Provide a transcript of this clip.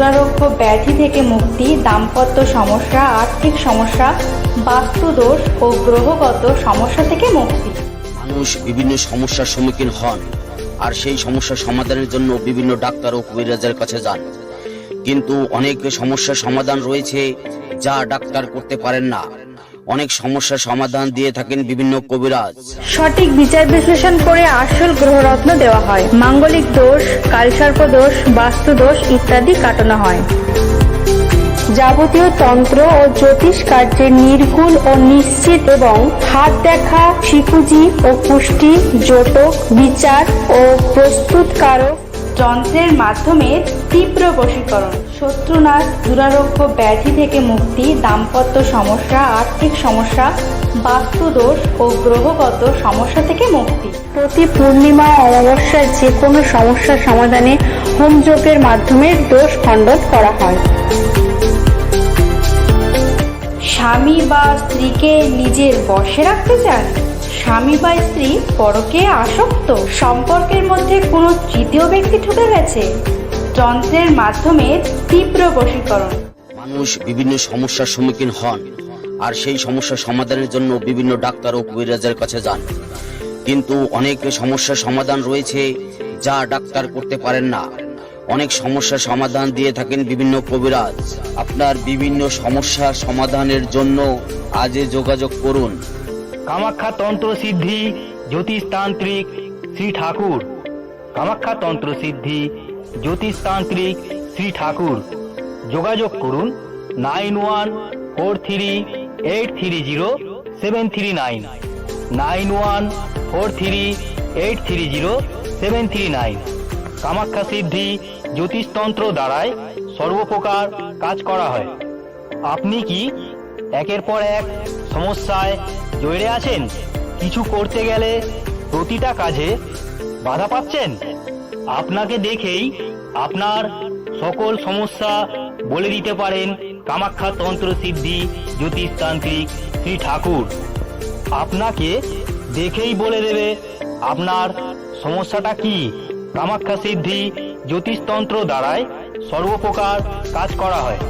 দুরারোগ্য ব্যাধি থেকে মুক্তি, দাম্পত্য সমস্যা, আর্থিক সমস্যা, বাস্তুদোষ ও গ্রহগত সমস্যা থেকে মুক্তি। মানুষ বিভিন্ন সমস্যার সম্মুখীন হন আর সেই সমস্যার সমাধানের জন্য বিভিন্ন ডাক্তার ও কবিরাজের কাছে যান, কিন্তু অনেক সমস্যার সমাধান রয়েছে যা ডাক্তার করতে পারেন না। অনেক সমস্যার সমাধান দিয়ে থাকেন বিভিন্ন কবিরাজ। সঠিক বিচার বিশ্লেষণ করে আসল গ্রহরত্ন দেওয়া হয়। মাঙ্গলিক দোষ, কালসর্প দোষ, বাস্তু দোষ ইত্যাদি কাটানো হয়। যাবতীয় তন্ত্র ও জ্যোতিষ কার্যের নির্ভুল ও নিশ্চিত এবং হাত দেখা, শিকুজি ও পুষ্টি, জোটক, বিচার ও প্রস্তুতকারক যন্ত্রের মাধ্যমে তীব্র বশীকরণ, শত্রুনাশ, দুরারোগ্য ব্যাধি থেকে মুক্তি, দাম্পত্য সমস্যা, আর্থিক সমস্যা, বাস্তুদোষ ও গ্রহগত সমস্যা থেকে মুক্তি। প্রতি পূর্ণিমা ও অমাবস্যায় যে কোনো সমস্যার সমাধানে হোমযজ্ঞের মাধ্যমে দোষ খণ্ডন করা হয়। স্বামী বা স্ত্রীকে নিজের বশে রাখতে চান? স্বামী বা স্ত্রী পরকে আসক্ত, সম্পর্কের মধ্যে কোনো তৃতীয় ব্যক্তি ঢুকে গেছে? যন্ত্রের মাধ্যমে তীব্র বশীকরণ। মানুষ বিভিন্ন সমস্যার সম্মুখীন হন আর সেই সমস্যার সমাধানের জন্য বিভিন্ন ডাক্তার ও কবিরাজের কাছে যান, কিন্তু অনেক সমস্যার সমাধান রয়েছে যা ডাক্তার করতে পারেন না। অনেক সমস্যার সমাধান দিয়ে থাকেন বিভিন্ন কবিরাজ। আপনার বিভিন্ন সমস্যার সমাধানের জন্য আজই যোগাযোগ করুন। কামাখ্যা তন্ত্র সিদ্ধি জ্যোতিষতান্ত্রিক শ্রী ঠাকুর। কামাখ্যা তন্ত্র সিদ্ধি জ্যোতিষতান্ত্রিক শ্রী ঠাকুর। যোগাযোগ করুন 9143830739, 9143830739। কামাখ্যা সিদ্ধি জ্যোতিষতন্ত্র দ্বারায় সর্বপ্রকার কাজ করা হয়। আপনি কি একের পর এক সমস্যায় জড়িয়ে আছেন? কিছু করতে গেলে প্রতিটা কাজে বাধা পাচ্ছেন? আপনাকে দেখেই আপনার সকল সমস্যা বলে দিতে পারেন কামাখ্যা তন্ত্র সিদ্ধি জ্যোতিষতান্ত্রিক শ্রী ঠাকুর। আপনাকে দেখেই বলে দেবে আপনার সমস্যাটা কি। কামাখ্যা সিদ্ধি জ্যোতিষতন্ত্র দ্বারায় সর্বপ্রকার কাজ করা হয়।